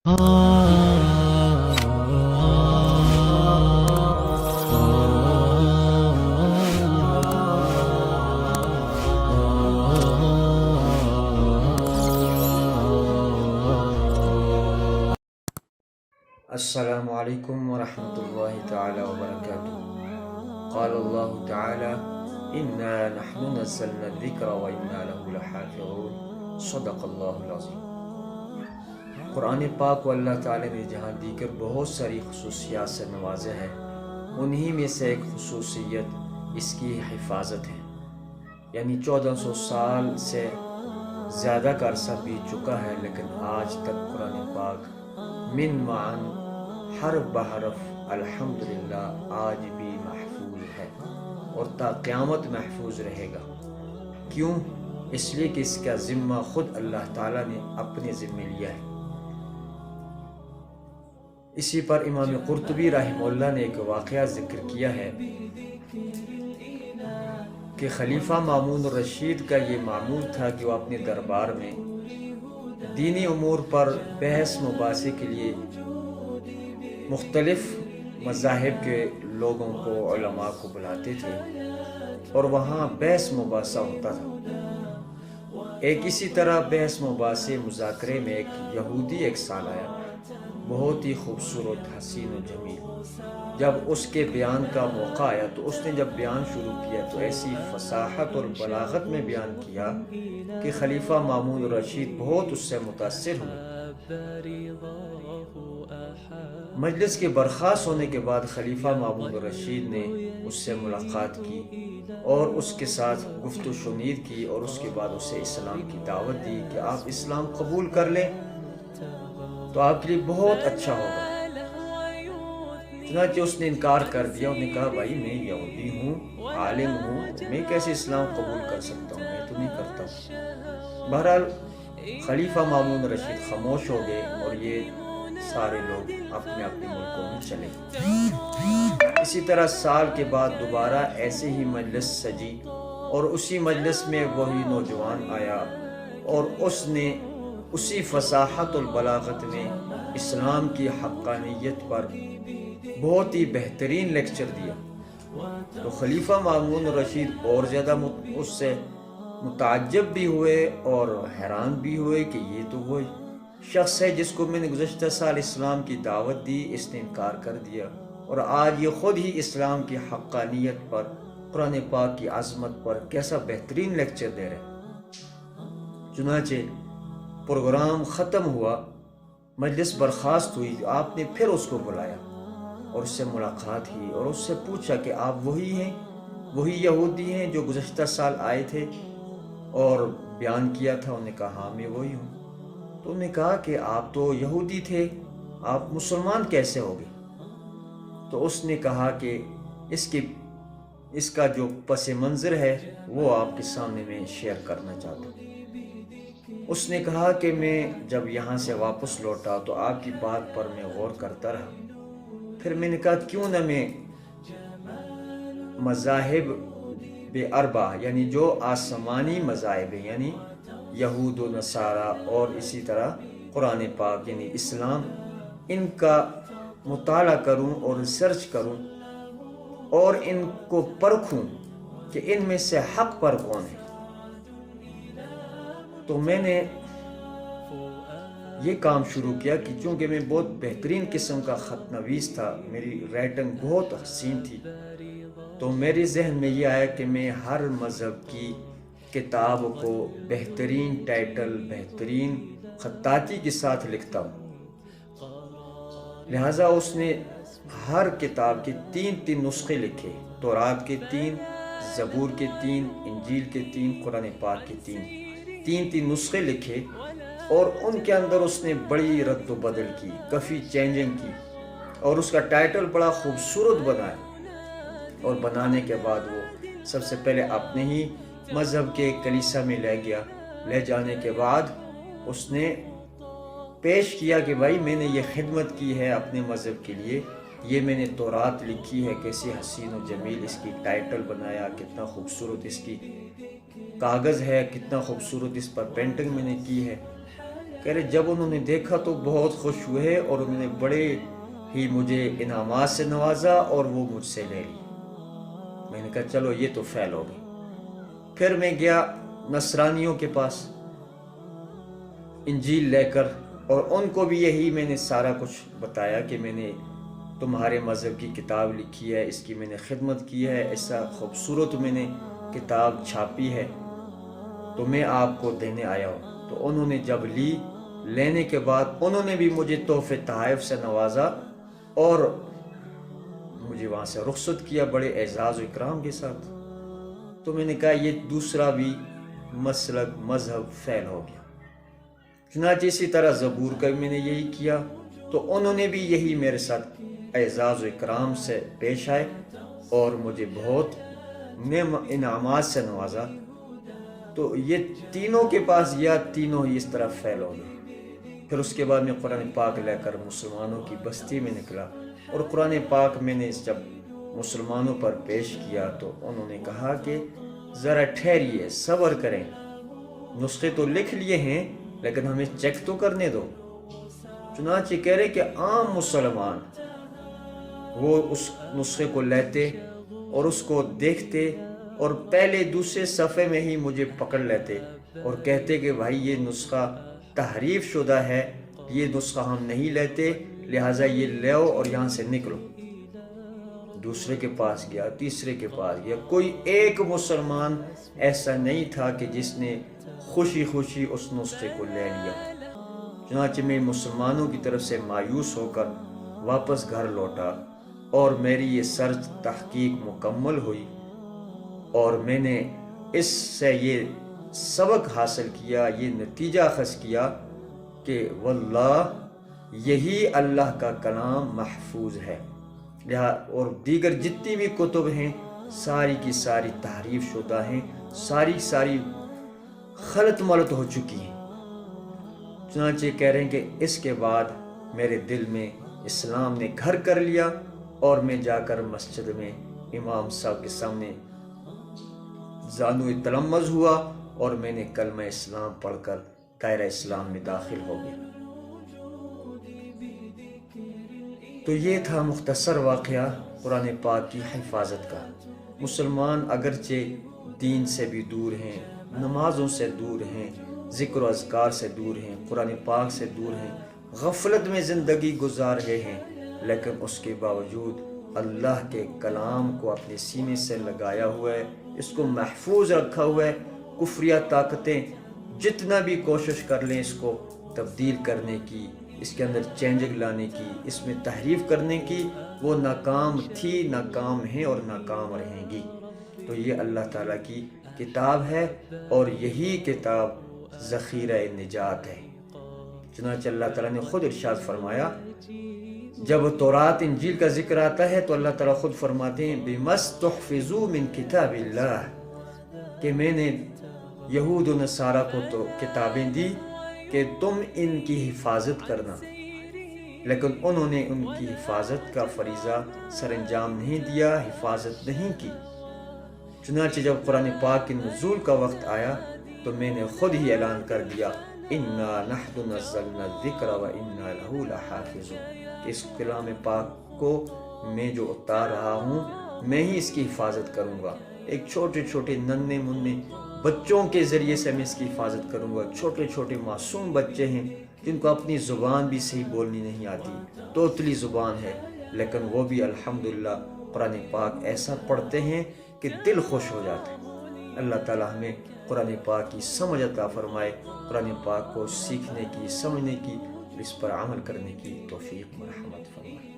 السلام علیکم ورحمۃ اللہ تعالی وبرکاتہ۔ قال اللہ تعالی انا نحن نزلنا الذکر وانا له لحافظون، صدق اللہ العظیم۔ قرآن پاک کو اللہ تعالی نے جہاں دیگر بہت ساری خصوصیات سے نوازا ہے، انہی میں سے ایک خصوصیت اس کی حفاظت ہے۔ یعنی 1400 سال سے زیادہ کا عرصہ بیت چکا ہے، لیکن آج تک قرآن پاک من معن حرف بحرف الحمدللہ آج بھی محفوظ ہے اور تا قیامت محفوظ رہے گا۔ کیوں؟ اس لیے کہ اس کا ذمہ خود اللہ تعالیٰ نے اپنے ذمہ لیا ہے۔ اسی پر امام قرطبی رحمہ اللہ نے ایک واقعہ ذکر کیا ہے کہ خلیفہ مامون الرشید کا یہ معمول تھا کہ وہ اپنے دربار میں دینی امور پر بحث مباحثے کے لیے مختلف مذاہب کے لوگوں کو، علماء کو بلاتے تھے اور وہاں بحث مباحثہ ہوتا تھا۔ ایک اسی طرح بحث مباحثے مذاکرے میں ایک یہودی ایک سال آیا، بہت ہی خوبصورت، حسین و جمیل۔ جب اس کے بیان کا موقع آیا تو اس نے جب بیان شروع کیا تو ایسی فصاحت اور بلاغت میں بیان کیا کہ خلیفہ مامون الرشید بہت اس سے متاثر ہوئے۔ مجلس کے برخاست ہونے کے بعد خلیفہ مامون الرشید نے اس سے ملاقات کی اور اس کے ساتھ گفت و شنید کی اور اس کے بعد اسے اسلام کی دعوت دی کہ آپ اسلام قبول کر لیں تو آپ کے لیے بہت اچھا ہوگا۔ چنانچہ اس نے انکار کر دیا۔ انہوں نے کہا بھائی میں یہودی ہوں، عالم ہوں، میں کیسے اسلام قبول کر سکتا ہوں، میں تو نہیں کرتا ہوں۔ بہرحال خلیفہ مامون رشید خاموش ہو گئے اور یہ سارے لوگ اپنے اپنے ملکوں میں چلے گئے۔ اسی طرح سال کے بعد دوبارہ ایسے ہی مجلس سجی اور اسی مجلس میں وہی نوجوان آیا اور اس نے اسی فصاحت البلاغت میں اسلام کی حقانیت پر بہت ہی بہترین لیکچر دیا۔ تو خلیفہ مامون رشید اور زیادہ اس سے متعجب بھی ہوئے اور حیران بھی ہوئے کہ یہ تو وہ شخص ہے جس کو میں نے گزشتہ سال اسلام کی دعوت دی، اس نے انکار کر دیا، اور آج یہ خود ہی اسلام کی حقانیت پر، قرآن پاک کی عظمت پر کیسا بہترین لیکچر دے رہے۔ چنانچہ پروگرام ختم ہوا، مجلس برخاست ہوئی، آپ نے پھر اس کو بلایا اور اس سے ملاقات کی اور اس سے پوچھا کہ آپ وہی ہیں، وہی یہودی ہیں جو گزشتہ سال آئے تھے اور بیان کیا تھا؟ انہوں نے کہا ہاں میں وہی ہوں۔ تو انہوں نے کہا کہ آپ تو یہودی تھے، آپ مسلمان کیسے ہو گئے؟ تو اس نے کہا کہ اس کا جو پس منظر ہے وہ آپ کے سامنے میں شیئر کرنا چاہتا ہوں۔ اس نے کہا کہ میں جب یہاں سے واپس لوٹا تو آپ کی بات پر میں غور کرتا رہا، پھر میں نے کہا کیوں نہ میں مذاہب اربع یعنی جو آسمانی مذاہب ہیں، یعنی یہود و نصارہ اور اسی طرح قرآن پاک یعنی اسلام، ان کا مطالعہ کروں اور ریسرچ کروں اور ان کو پرکھوں کہ ان میں سے حق پر کون ہے۔ تو میں نے یہ کام شروع کیا کہ چونکہ میں بہت بہترین قسم کا خط نویس تھا، میری رائٹنگ بہت حسین تھی، تو میرے ذہن میں یہ آیا کہ میں ہر مذہب کی کتاب کو بہترین ٹائٹل، بہترین خطاطی کے ساتھ لکھتا ہوں۔ لہٰذا اس نے ہر کتاب کے 3 نسخے لکھے، تورات کے 3، زبور کے 3، انجیل کے 3، قرآن پاک کے 3 نسخے لکھے اور ان کے اندر اس نے بڑی رد و بدل کی، کافی چینجنگ کی اور اس کا ٹائٹل بڑا خوبصورت بنایا۔ اور بنانے کے بعد وہ سب سے پہلے اپنے ہی مذہب کے کلیسا میں لے جانے کے بعد اس نے پیش کیا کہ بھائی میں نے یہ خدمت کی ہے اپنے مذہب کے لیے، یہ میں نے تورات لکھی ہے، کیسی حسین و جمیل اس کی ٹائٹل بنایا، کتنا خوبصورت اس کی کاغذ ہے، کتنا خوبصورت اس پر پینٹنگ میں نے کی ہے، کہہ رہے جب انہوں نے دیکھا تو بہت خوش ہوئے اور انہوں نے بڑے ہی مجھے انعامات سے نوازا اور وہ مجھ سے لے لی۔ میں نے کہا چلو یہ تو فعل ہو گئی۔ پھر میں گیا نصرانیوں کے پاس انجیل لے کر، اور ان کو بھی یہی میں نے سارا کچھ بتایا کہ میں نے تمہارے مذہب کی کتاب لکھی ہے، اس کی میں نے خدمت کی ہے، ایسا خوبصورت میں نے کتاب چھاپی ہے، تو میں آپ کو دینے آیا ہوں۔ تو انہوں نے جب لینے کے بعد انہوں نے بھی مجھے تحفے تحائف سے نوازا اور مجھے وہاں سے رخصت کیا بڑے اعزاز و اکرام کے ساتھ۔ تو میں نے کہا یہ دوسرا بھی مسلک مذہب فعل ہو گیا۔ چنانچہ اسی طرح زبور کا بھی میں نے یہی کیا، تو انہوں نے بھی یہی میرے ساتھ اعزاز و اکرام سے پیش آئے اور مجھے بہت انعامات سے نوازا۔ تو یہ تینوں کے پاس گیا، تینوں ہی اس طرح فعل ہو گئے۔ پھر اس کے بعد میں قرآن پاک لے کر مسلمانوں کی بستی میں نکلا، اور قرآن پاک میں نے جب مسلمانوں پر پیش کیا تو انہوں نے کہا کہ ذرا ٹھہریے، صبر کریں، نسخے تو لکھ لیے ہیں لیکن ہمیں چیک تو کرنے دو۔ چنانچہ کہہ رہے کہ عام مسلمان وہ اس نسخے کو لیتے اور اس کو دیکھتے اور پہلے دوسرے صفحے میں ہی مجھے پکڑ لیتے اور کہتے کہ بھائی یہ نسخہ تحریف شدہ ہے، یہ نسخہ ہم نہیں لیتے، لہٰذا یہ لیو اور یہاں سے نکلو۔ دوسرے کے پاس گیا، تیسرے کے پاس گیا، کوئی ایک مسلمان ایسا نہیں تھا کہ جس نے خوشی خوشی اس نسخے کو لے لیا۔ چنانچہ میں مسلمانوں کی طرف سے مایوس ہو کر واپس گھر لوٹا، اور میری یہ سرچ تحقیق مکمل ہوئی، اور میں نے اس سے یہ سبق حاصل کیا، یہ نتیجہ اخذ کیا کہ واللہ یہی اللہ کا کلام محفوظ ہے، اور دیگر جتنی بھی کتب ہیں ساری کی ساری تحریف شدہ ہیں، ساری خلط ملط ہو چکی ہیں۔ چنانچہ کہہ رہے ہیں کہ اس کے بعد میرے دل میں اسلام نے گھر کر لیا، اور میں جا کر مسجد میں امام صاحب کے سامنے زانو تلمذ ہوا، اور میں نے کلمہ اسلام پڑھ کر دائرہ اسلام میں داخل ہو گیا۔ تو یہ تھا مختصر واقعہ قرآن پاک کی حفاظت کا۔ مسلمان اگرچہ دین سے بھی دور ہیں، نمازوں سے دور ہیں، ذکر و اذکار سے دور ہیں، قرآن پاک سے دور ہیں، غفلت میں زندگی گزار رہے ہیں، لیکن اس کے باوجود اللہ کے کلام کو اپنے سینے سے لگایا ہوا ہے، اس کو محفوظ رکھا ہوا ہے۔ کفریہ طاقتیں جتنا بھی کوشش کر لیں اس کو تبدیل کرنے کی، اس کے اندر چینجنگ لانے کی، اس میں تحریف کرنے کی، وہ ناکام تھی، ناکام ہیں اور ناکام رہیں گی۔ تو یہ اللہ تعالیٰ کی کتاب ہے، اور یہی کتاب ذخیرہ نجات ہے۔ چنانچہ اللہ تعالیٰ نے خود ارشاد فرمایا، جب تورات انجیل کا ذکر آتا ہے تو اللہ تعالیٰ خود فرماتے ہیں بِمَسْتُحْفِظُوا مِن کتاب اللہ، کہ میں نے یہود و نصارہ کو تو کتابیں دی کہ تم ان کی حفاظت کرنا، لیکن انہوں نے ان کی حفاظت کا فریضہ سر انجام نہیں دیا، حفاظت نہیں کی۔ چنانچہ جب قرآن پاک کے نزول کا وقت آیا تو میں نے خود ہی اعلان کر دیا اِنَّا نَحْنُ نَزَّلْنَا الذِّكْرَ وَإِنَّا لَهُ لَحَافِظُونَ، کہ اس کلام پاک کو میں جو اتار رہا ہوں میں ہی اس کی حفاظت کروں گا۔ ایک چھوٹے چھوٹے ننھے منھے بچوں کے ذریعے سے میں اس کی حفاظت کروں گا۔ چھوٹے چھوٹے معصوم بچے ہیں جن کو اپنی زبان بھی صحیح بولنی نہیں آتی، توتلی زبان ہے، لیکن وہ بھی الحمدللہ قرآن پاک ایسا پڑھتے ہیں کہ دل خوش ہو جاتا ہے۔ اللہ تعالیٰ ہمیں قرآن پاک کی سمجھ عطا فرمائے، قرآن پاک کو سیکھنے کی، سمجھنے کی، اس پر عمل کرنے کی توفیق مرحمت فرمائے۔